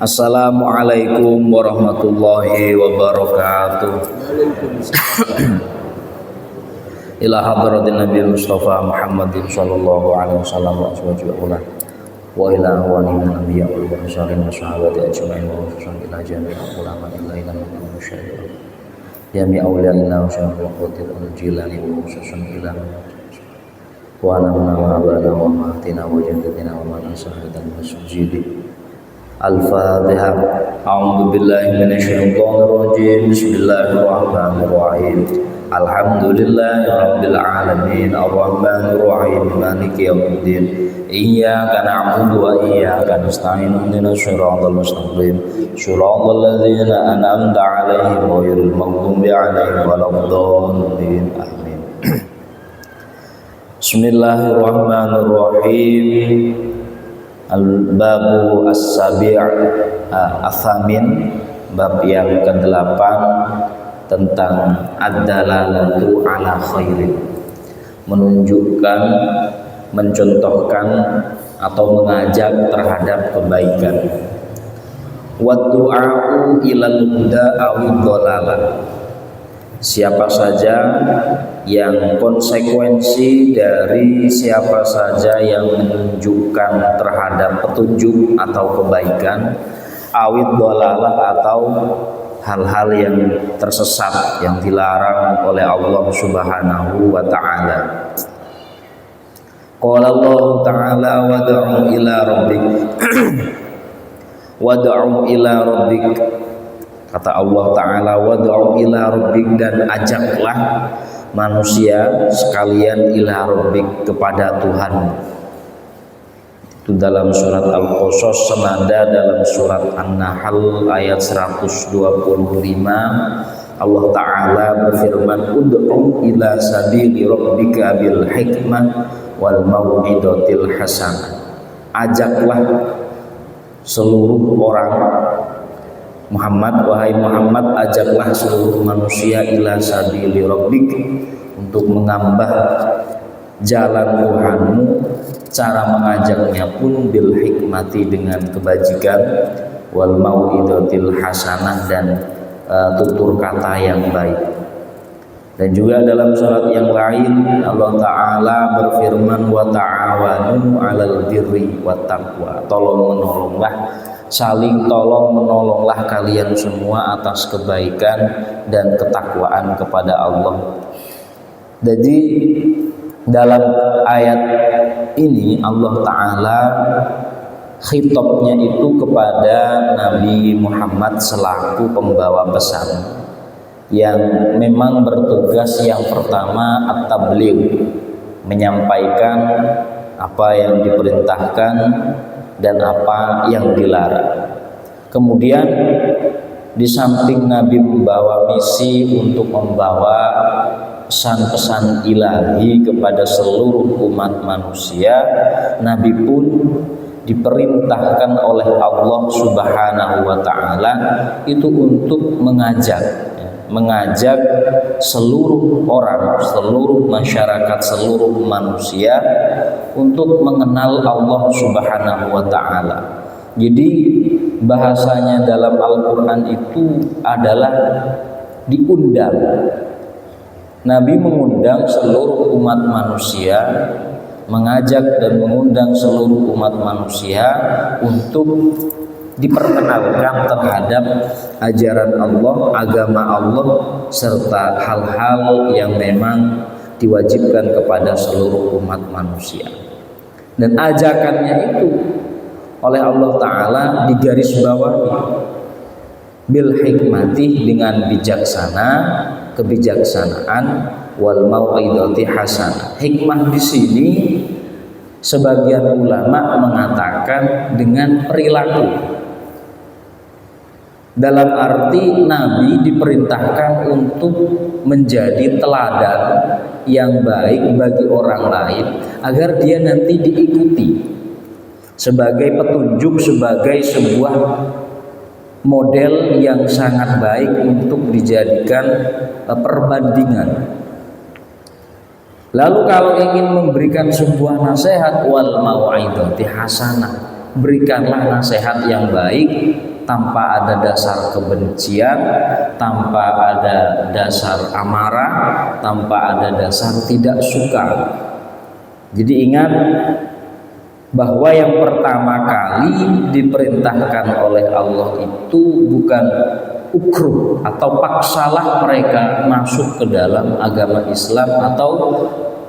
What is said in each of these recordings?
Assalamualaikum warahmatullahi wabarakatuh. Ila hadratin Nabi Mustafa Muhammadin sallallahu alaihi wasallam wa ashabihi wa ila awalin nabiyyi wal mursalin wa sahabati ajma'in wa ila jami'il ulama illa ila musyahid jami' awliya illa syaikhul qadir al-jilani wa musasan ila wa alamna wa abana wa mahatina wa jaddatina wa man sahadan masjidi. Al-Fatihah. A'udzu billahi minasyaitonir rajim. Bismillahirrahmanirrahim. Alhamdulillahirabbil alamin. Arrahmanir rahim. Maliki yaumiddin. Iyyaka na'budu wa iyyaka nasta'in. Ihdinas siratal mustaqim. Shiratal ladzina an'amta 'alaihim ghairil maghdubi 'alaihim waladdallin. Amin. Bismillahirrahmanirrahim. Al-babu as-sabi' as-samin, bab yang ke-8 tentang ad-dalalatu ala khairin, menunjukkan, mencontohkan atau mengajak terhadap kebaikan. Wa du'a'u ilal huda awid dhalalah, siapa saja yang konsekuensi dari siapa saja yang menunjukkan terhadap petunjuk atau kebaikan, awid dhalalah atau hal-hal yang tersesat yang dilarang oleh Allah Subhanahu wa taala. Qala Allah taala wad'u ila rabbik wad'u ila rabbik, kata Allah taala wad'u ila rabbik, dan ajaklah manusia sekalian ila rabbik, kepada Tuhan. Itu dalam surat Al-Qasas, senada dalam surat An-Nahl ayat 125. Allah taala berfirman, ud'u ila sabili rabbika bil hikmah wal mau'izatil hasanah. Ajaklah seluruh orang Muhammad, wahai Muhammad, ajaklah seluruh manusia ila sabili rabbik, untuk mengambah jalan Tuhanmu. Cara mengajaknya pun bil hikmati, dengan kebajikan, wal mau'izatil hasanah, dan tutur kata yang baik. Dan juga dalam surat yang lain Allah taala berfirman, wa ta'awanu 'alal birri wat taqwa, tolong menolonglah, saling tolong menolonglah kalian semua atas kebaikan dan ketakwaan kepada Allah. Jadi dalam ayat ini Allah taala khitabnya itu kepada Nabi Muhammad selaku pembawa pesan, yang memang bertugas yang pertama at-tabligh, menyampaikan apa yang diperintahkan dan apa yang dilarang. Kemudian di samping Nabi membawa misi untuk membawa pesan-pesan ilahi kepada seluruh umat manusia, Nabi pun diperintahkan oleh Allah Subhanahu wa taala itu untuk mengajak seluruh orang, seluruh masyarakat, seluruh manusia untuk mengenal Allah Subhanahu wa taala. Jadi bahasanya dalam Al-Qur'an itu adalah diundang. Nabi mengundang seluruh umat manusia, mengajak dan mengundang seluruh umat manusia untuk diperkenalkan terhadap ajaran Allah, agama Allah, serta hal-hal yang memang diwajibkan kepada seluruh umat manusia. Dan ajakannya itu oleh Allah taala digarisbawahi bil hikmati, dengan bijaksana, kebijaksanaan, wal mau'izati hasanah. Hikmah di sini sebagian ulama mengatakan dengan perilaku, dalam arti Nabi diperintahkan untuk menjadi teladan yang baik bagi orang lain agar dia nanti diikuti sebagai petunjuk, sebagai sebuah model yang sangat baik untuk dijadikan perbandingan. Lalu kalau ingin memberikan sebuah nasihat, wal mau'izati hasanah, berikanlah nasihat yang baik tanpa ada dasar kebencian, tanpa ada dasar amarah, tanpa ada dasar tidak suka. Jadi ingat bahwa yang pertama kali diperintahkan oleh Allah itu bukan ukruh atau paksalah mereka masuk ke dalam agama Islam atau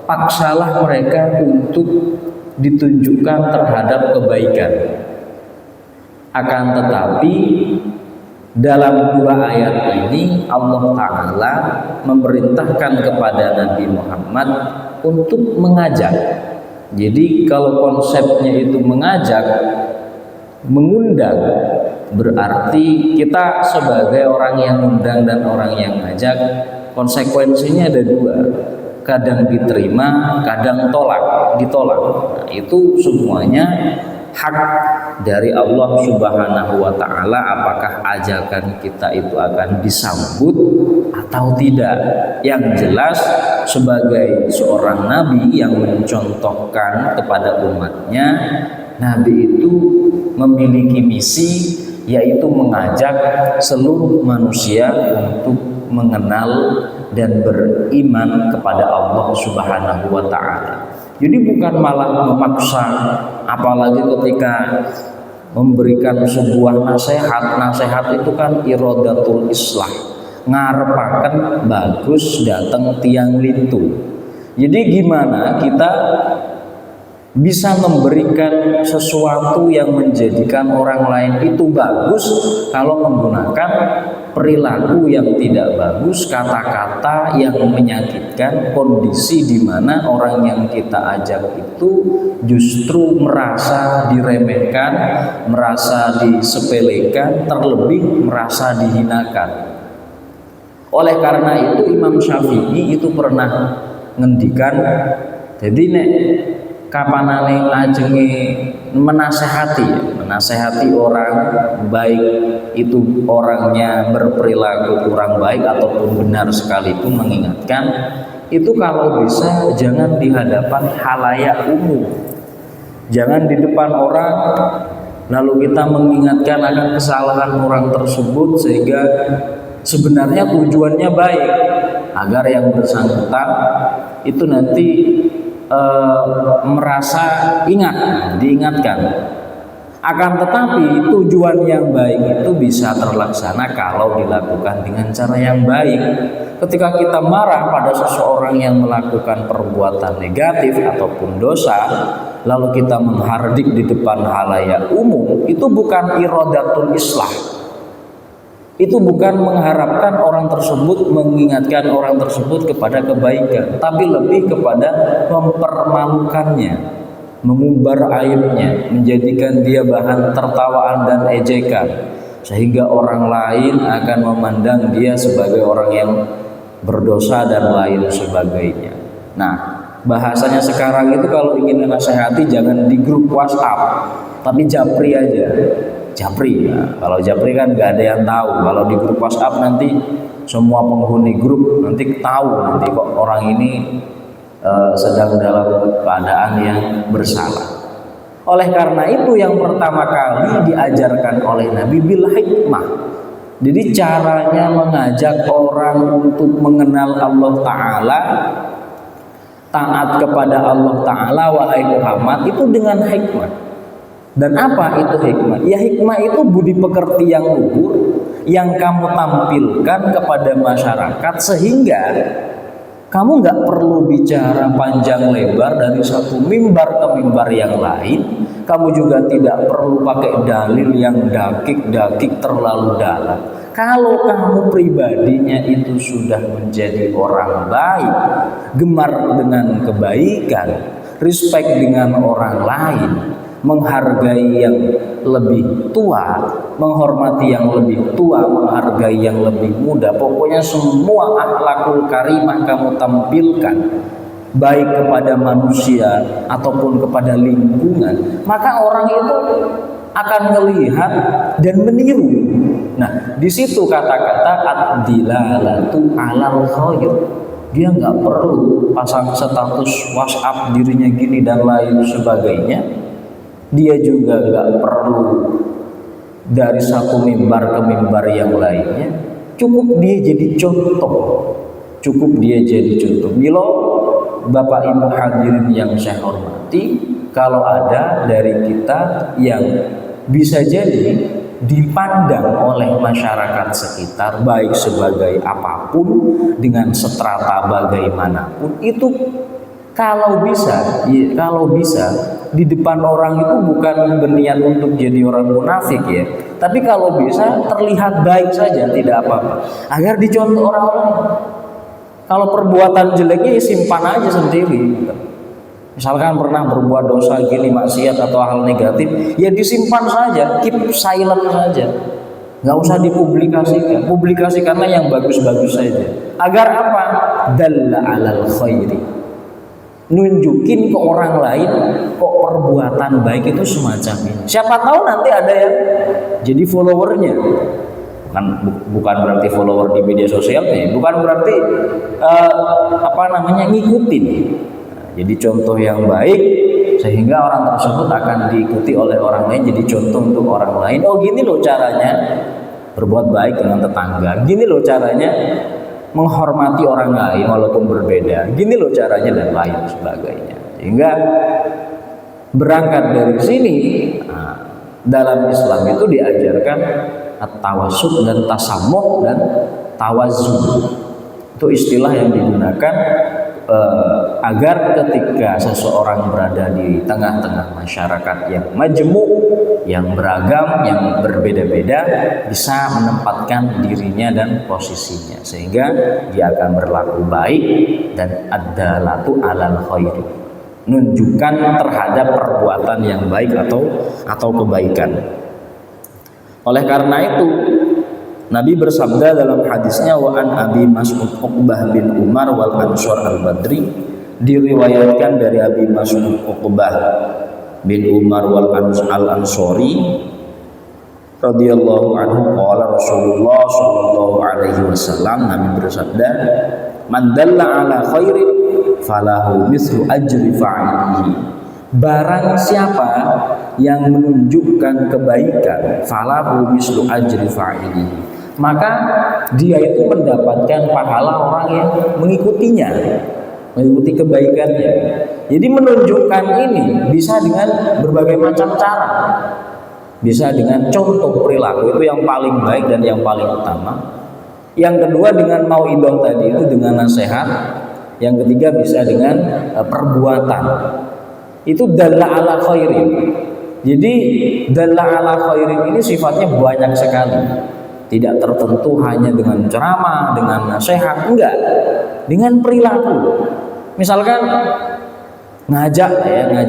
paksalah mereka untuk ditunjukkan terhadap kebaikan. Akan tetapi dalam dua ayat ini Allah Ta'ala memerintahkan kepada Nabi Muhammad untuk mengajak. Jadi kalau konsepnya itu mengajak, mengundang, berarti kita sebagai orang yang mengundang dan orang yang ngajak, konsekuensinya ada dua. Kadang diterima, kadang ditolak. Nah, itu semuanya hak dari Allah Subhanahu wa Ta'ala, apakah ajakan kita itu akan disambut atau tidak. Yang jelas sebagai seorang nabi yang mencontohkan kepada umatnya, nabi itu memiliki misi, yaitu mengajak seluruh manusia untuk mengenal dan beriman kepada Allah Subhanahu wa Ta'ala. Jadi bukan malah memaksa, apalagi ketika memberikan sebuah nasihat itu kan iradatul islah, ngarepaken bagus datang tiang lintu. Jadi gimana kita bisa memberikan sesuatu yang menjadikan orang lain itu bagus kalau menggunakan perilaku yang tidak bagus, kata-kata yang menyakitkan, kondisi di mana orang yang kita ajak itu justru merasa diremehkan, merasa disepelekan, terlebih merasa dihinakan. Oleh karena itu Imam Syafi'i itu pernah ngendikan, jadi nek kapanane ajenge menasehati orang, baik itu orangnya berperilaku kurang baik ataupun benar sekalipun, mengingatkan itu kalau bisa jangan di hadapan halayak umum, jangan di depan orang lalu kita mengingatkan akan kesalahan orang tersebut, sehingga sebenarnya tujuannya baik agar yang bersangkutan itu nanti merasa diingatkan. Akan tetapi tujuan yang baik itu bisa terlaksana kalau dilakukan dengan cara yang baik. Ketika kita marah pada seseorang yang melakukan perbuatan negatif ataupun dosa, lalu kita menghardik di depan halayak umum, itu bukan iradatul islah. Itu bukan mengharapkan orang tersebut, mengingatkan orang tersebut kepada kebaikan, tapi lebih kepada mempermalukannya, mengumbar aibnya, menjadikan dia bahan tertawaan dan ejekan, sehingga orang lain akan memandang dia sebagai orang yang berdosa dan lain sebagainya. Nah, bahasanya sekarang itu kalau ingin menasehati jangan di grup WhatsApp, tapi japri aja. Japri, nah, kalau japri kan nggak ada yang tahu. Kalau di grup WhatsApp nanti semua penghuni grup nanti tahu nanti kok orang ini sedang dalam keadaan yang bersalah. Oleh karena itu yang pertama kali diajarkan oleh Nabi bil hikmah. Jadi caranya mengajak orang untuk mengenal Allah Ta'ala, taat kepada Allah Ta'ala, wahai Muhammad, itu dengan hikmah. Dan apa itu hikmah? Ya hikmah itu budi pekerti yang luhur yang kamu tampilkan kepada masyarakat, sehingga kamu nggak perlu bicara panjang lebar dari satu mimbar ke mimbar yang lain. Kamu juga tidak perlu pakai dalil yang dakik terlalu dalam. Kalau kamu pribadinya itu sudah menjadi orang baik, gemar dengan kebaikan, respect dengan orang lain, menghargai yang lebih tua, menghormati yang lebih tua, menghargai yang lebih muda, pokoknya semua akhlakul karimah kamu tampilkan, baik kepada manusia ataupun kepada lingkungan, maka orang itu akan melihat dan meniru. Nah, di situ kata-kata ad-dilalatu alal khair. Dia nggak perlu pasang status WhatsApp dirinya gini dan lain sebagainya. dia juga nggak perlu dari satu mimbar ke mimbar yang lainnya, cukup dia jadi contoh, cukup dia jadi contoh. Milo Bapak Ibu hadirin yang saya hormati, kalau ada dari kita yang bisa jadi dipandang oleh masyarakat sekitar baik sebagai apapun, dengan strata bagaimanapun, itu kalau bisa di depan orang itu bukan berniat untuk jadi orang munafik ya, tapi kalau bisa terlihat baik saja, tidak apa-apa, agar dicontoh orang-orang. Kalau perbuatan jeleknya ya simpan aja sendiri. Misalkan pernah berbuat dosa gini, maksiat atau hal negatif, ya disimpan saja, keep silent saja, nggak usah dipublikasikan. Publikasikanlah yang bagus-bagus saja. Agar apa? Dalla alal khairi, nunjukin ke orang lain kok perbuatan baik itu semacam ini. Siapa tahu nanti ada yang jadi followernya. Bukan berarti follower di media sosialnya, bukan berarti ngikutin. Jadi contoh yang baik sehingga orang tersebut akan diikuti oleh orang lain, jadi contoh untuk orang lain. Oh, gini loh caranya berbuat baik dengan tetangga, gini loh caranya menghormati orang lain walaupun berbeda, gini loh caranya, dan lain sebagainya. Sehingga berangkat dari sini, dalam Islam itu diajarkan at-tawassut dan tasamuh dan tawazun. Itu istilah yang digunakan agar ketika seseorang berada di tengah-tengah masyarakat yang majmuk, yang beragam, yang berbeda-beda, bisa menempatkan dirinya dan posisinya sehingga dia akan berlaku baik dan ad-dalatu alal khairi, menunjukkan terhadap perbuatan yang baik atau kebaikan. Oleh karena itu Nabi bersabda dalam hadisnya, wa an Abi Mas'ud Uqbah bin Umar wal Ansor al-Badri, diriwayatkan dari Abi Mas'ud Uqbah bin Umar wal al-Ansori radhiyallahu anhu, qala Rasulullah sallallahu alaihi wasallam, Nabi bersabda, man dalla ala khairin falahu mithlu ajri fa'ilihi, barang siapa yang menunjukkan kebaikan, falahu mislu ajri fa'ilihi, maka dia itu mendapatkan pahala orang yang mengikutinya, mengikuti kebaikannya. Jadi menunjukkan ini bisa dengan berbagai macam cara, bisa dengan contoh perilaku, itu yang paling baik dan yang paling utama. Yang kedua dengan mauidhah tadi, itu dengan nasihat. Yang ketiga bisa dengan perbuatan. Itu dalla ala khairin. Jadi dalla ala khairin ini sifatnya banyak sekali, tidak tertentu hanya dengan ceramah, dengan nasihat, enggak, dengan perilaku. Misalkan ngajak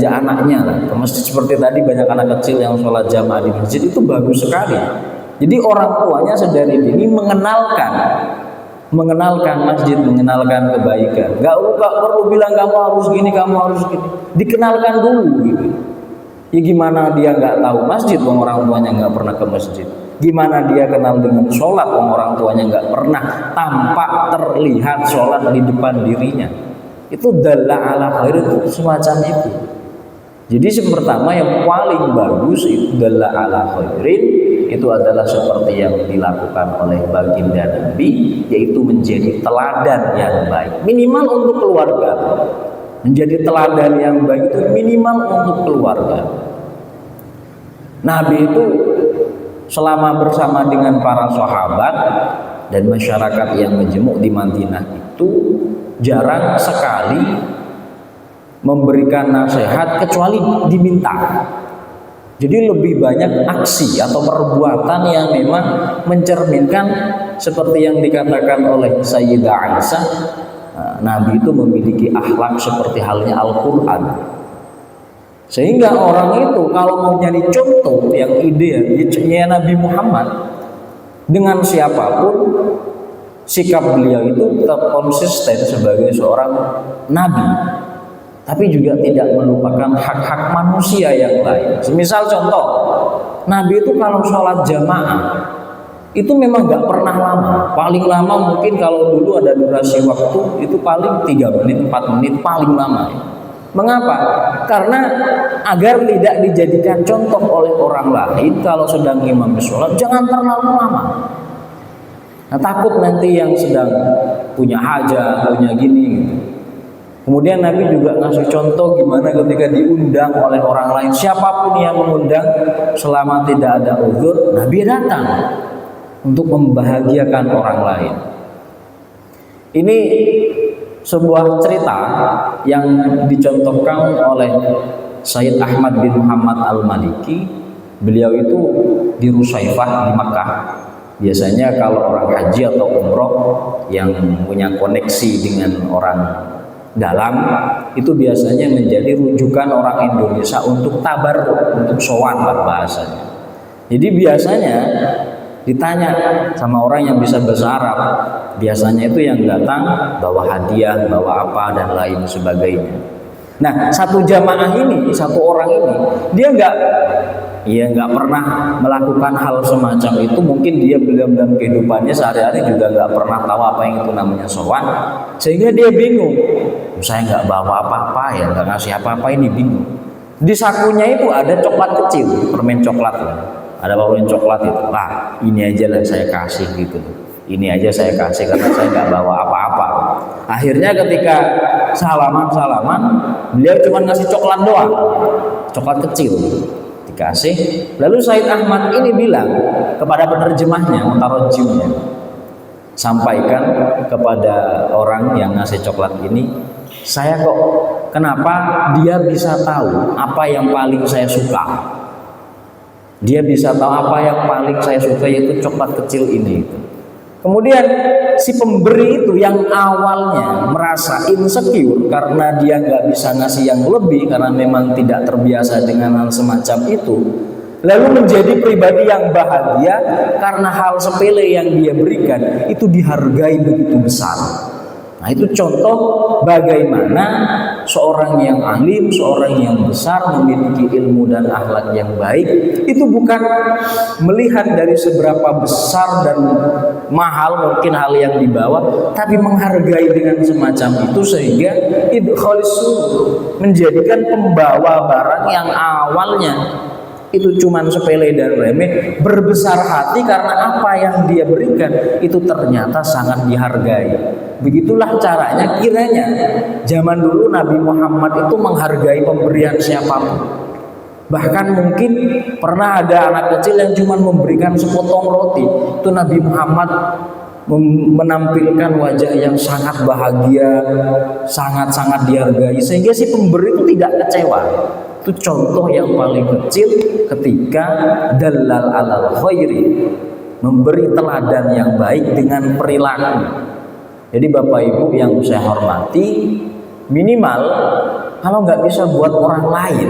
anaknya lah ke masjid, seperti tadi banyak anak kecil yang sholat jamaah di masjid, itu bagus sekali. Jadi orang tuanya sedari dini mengenalkan masjid, mengenalkan kebaikan. Gak perlu bilang kamu harus gini, kamu harus gini. Dikenalkan dulu gitu. Ya gimana dia nggak tahu masjid, orang tuanya nggak pernah ke masjid. Gimana dia kenal dengan sholat, orang tuanya nggak pernah tampak terlihat sholat di depan dirinya. Itu dalla ala khair, itu semacam itu. Jadi pertama yang paling bagus itu dalla ala khairin, itu adalah seperti yang dilakukan oleh baginda Nabi, yaitu menjadi teladan yang baik, minimal untuk keluarga. Menjadi teladan yang baik itu minimal untuk keluarga. Nabi itu selama bersama dengan para sahabat dan masyarakat yang majmuk di Madinah itu jarang sekali memberikan nasihat kecuali diminta. Jadi lebih banyak aksi atau perbuatan yang memang mencerminkan seperti yang dikatakan oleh Sayyidah Aisyah, Nabi itu memiliki akhlak seperti halnya Al-Quran. Sehingga orang itu kalau mau nyari contoh yang ideal, ya Nabi Muhammad, dengan siapapun sikap beliau itu tetap konsisten sebagai seorang Nabi, tapi juga tidak melupakan hak-hak manusia yang lain. Misal contoh, Nabi itu kalau sholat jamaah itu memang gak pernah lama. Paling lama mungkin kalau dulu ada durasi waktu itu paling 3 menit, 4 menit paling lama. Mengapa? Karena agar tidak dijadikan contoh oleh orang lain kalau sedang imam sholat, jangan terlalu lama. Nah, takut nanti yang sedang punya hajat, punya gini gitu. Kemudian Nabi juga ngasih contoh gimana ketika diundang oleh orang lain. Siapapun yang mengundang selama tidak ada uzur, Nabi datang untuk membahagiakan orang lain. Ini sebuah cerita yang dicontohkan oleh Sayyid Ahmad bin Muhammad Al-Maliki. Beliau itu di Rusaifah di Makkah. Biasanya kalau orang haji atau umroh yang punya koneksi dengan orang dalam, itu biasanya menjadi rujukan orang Indonesia untuk tabarruk, untuk sowan bahasanya. Jadi biasanya ditanya sama orang yang bisa bahasa Arab, biasanya itu yang datang bawa hadiah, bawa apa dan lain sebagainya. Nah, satu jamaah ini, satu orang ini, dia nggak pernah melakukan hal semacam itu. Mungkin dia dalam kehidupannya sehari-hari juga nggak pernah tahu apa yang itu namanya sowan, sehingga dia bingung. Saya nggak bawa apa-apa ya, nggak ngasih apa-apa, ini bingung. Di sakunya itu ada coklat kecil, permen coklat lah. Ada permen coklat itu, ini aja lah saya kasih gitu. Ini aja saya kasih karena saya nggak bawa apa-apa. Akhirnya ketika salaman, beliau cuma ngasih coklat doang, coklat kecil dikasih. Lalu Sayyid Ahmad ini bilang kepada penerjemahnya, mutarajimnya, sampaikan kepada orang yang ngasih coklat ini, saya kok kenapa dia bisa tahu apa yang paling saya suka? Dia bisa tahu apa yang paling saya suka, yaitu coklat kecil ini. Kemudian si pemberi itu yang awalnya merasa insecure karena dia nggak bisa ngasih yang lebih karena memang tidak terbiasa dengan hal semacam itu, lalu menjadi pribadi yang bahagia karena hal sepele yang dia berikan itu dihargai begitu besar. Nah, itu contoh bagaimana seorang yang alim, seorang yang besar memiliki ilmu dan akhlak yang baik itu bukan melihat dari seberapa besar dan mahal mungkin hal yang dibawa, tapi menghargai dengan semacam itu sehingga idkhalis menjadikan pembawa barang yang awalnya itu cuman sepele dan remeh berbesar hati karena apa yang dia berikan itu ternyata sangat dihargai. Begitulah caranya kiranya zaman dulu Nabi Muhammad itu menghargai pemberian siapapun. Bahkan mungkin pernah ada anak kecil yang cuma memberikan sepotong roti, itu Nabi Muhammad menampilkan wajah yang sangat bahagia, sangat-sangat dihargai sehingga si pemberi itu tidak kecewa. Itu contoh yang paling kecil ketika dalal alal khairi, memberi teladan yang baik dengan perilaku. Jadi Bapak Ibu yang saya hormati, minimal kalau nggak bisa buat orang lain,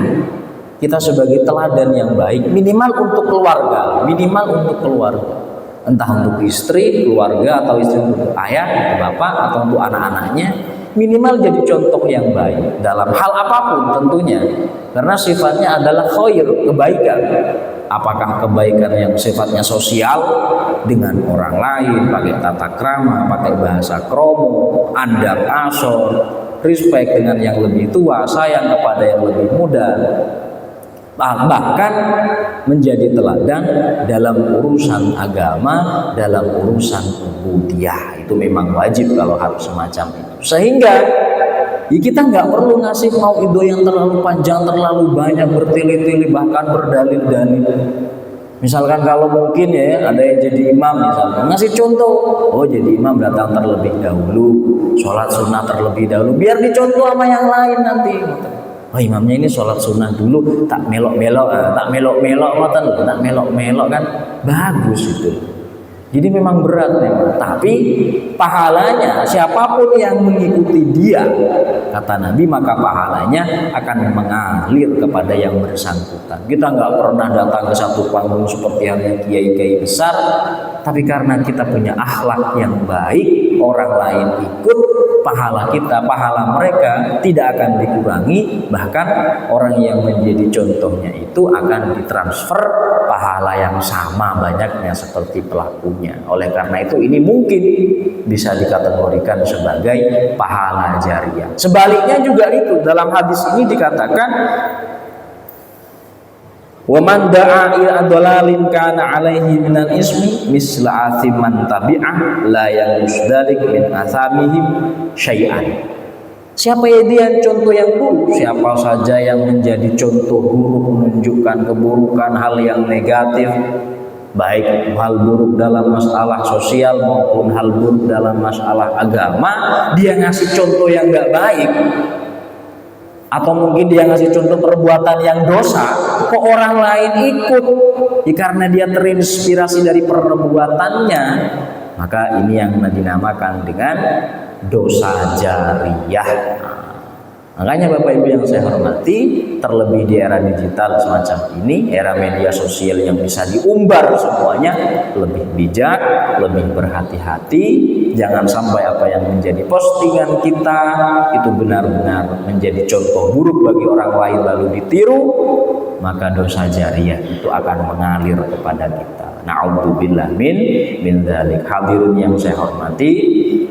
kita sebagai teladan yang baik, minimal untuk keluarga, entah untuk istri, keluarga, atau istri untuk ayah, atau bapak, atau untuk anak-anaknya, minimal jadi contoh yang baik dalam hal apapun tentunya, karena sifatnya adalah khair, kebaikan. Apakah kebaikan yang sifatnya sosial dengan orang lain, pakai tata krama, pakai bahasa kromo, andap asor, respect dengan yang lebih tua, sayang kepada yang lebih muda, bahkan menjadi teladan dalam urusan agama, dalam urusan ubudiyah, itu memang wajib kalau harus semacam itu. Sehingga kita nggak perlu ngasih mauidho yang terlalu panjang, terlalu banyak, bertele-tele, bahkan berdalil-dalil. Misalkan kalau mungkin ya ada yang jadi imam misalkan, ngasih contoh, oh jadi imam datang terlebih dahulu, sholat sunnah terlebih dahulu, biar dicontoh sama yang lain nanti. Oh imamnya ini sholat sunnah dulu, tak melok-melok kan bagus itu. Jadi memang berat memang, tapi pahalanya siapapun yang mengikuti dia, kata Nabi, maka pahalanya akan mengalir kepada yang bersangkutan. Kita nggak pernah datang ke satu panggung seperti halnya kiai-kiai besar, tapi karena kita punya akhlak yang baik, orang lain ikut, pahala kita, pahala mereka tidak akan dikurangi, bahkan orang yang menjadi contohnya itu akan ditransfer pahala yang sama banyaknya seperti pelakunya. Oleh karena itu ini mungkin bisa dikategorikan sebagai pahala jariah. Sebaliknya juga itu, dalam hadis ini dikatakan wa man da'a ila dhalalin kana alaihi minal ismi misla athiman tabi'ah la yusdalik min athamihim syai'an. Siapa yang contoh yang buruk, siapa saja yang menjadi contoh buruk, menunjukkan keburukan, hal yang negatif, baik hal buruk dalam masalah sosial maupun hal buruk dalam masalah agama, dia ngasih contoh yang gak baik, atau mungkin dia ngasih contoh perbuatan yang dosa, kok orang lain ikut ya karena dia terinspirasi dari perbuatannya, maka ini yang dinamakan dengan dosa jariyah. Makanya Bapak Ibu yang saya hormati, terlebih di era digital semacam ini, era media sosial yang bisa diumbar semuanya, lebih bijak, lebih berhati-hati. Jangan sampai apa yang menjadi postingan kita itu benar-benar menjadi contoh buruk bagi orang lain lalu ditiru, maka dosa jariyah itu akan mengalir kepada kita. Na'udzubillah min dzalik. Hadirin yang saya hormati,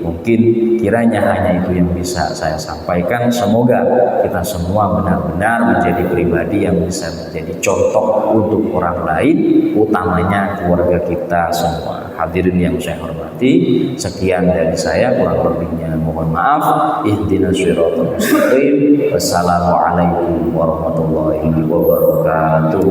mungkin kiranya hanya itu yang bisa saya sampaikan. Semoga kita semua benar-benar menjadi pribadi yang bisa menjadi contoh untuk orang lain, utamanya keluarga kita semua. Hadirin yang saya hormati, sekian dari saya, kurang lebihnya mohon maaf. Ihdinas shiratal mustaqim. Wassalamualaikum warahmatullahi wabarakatuh.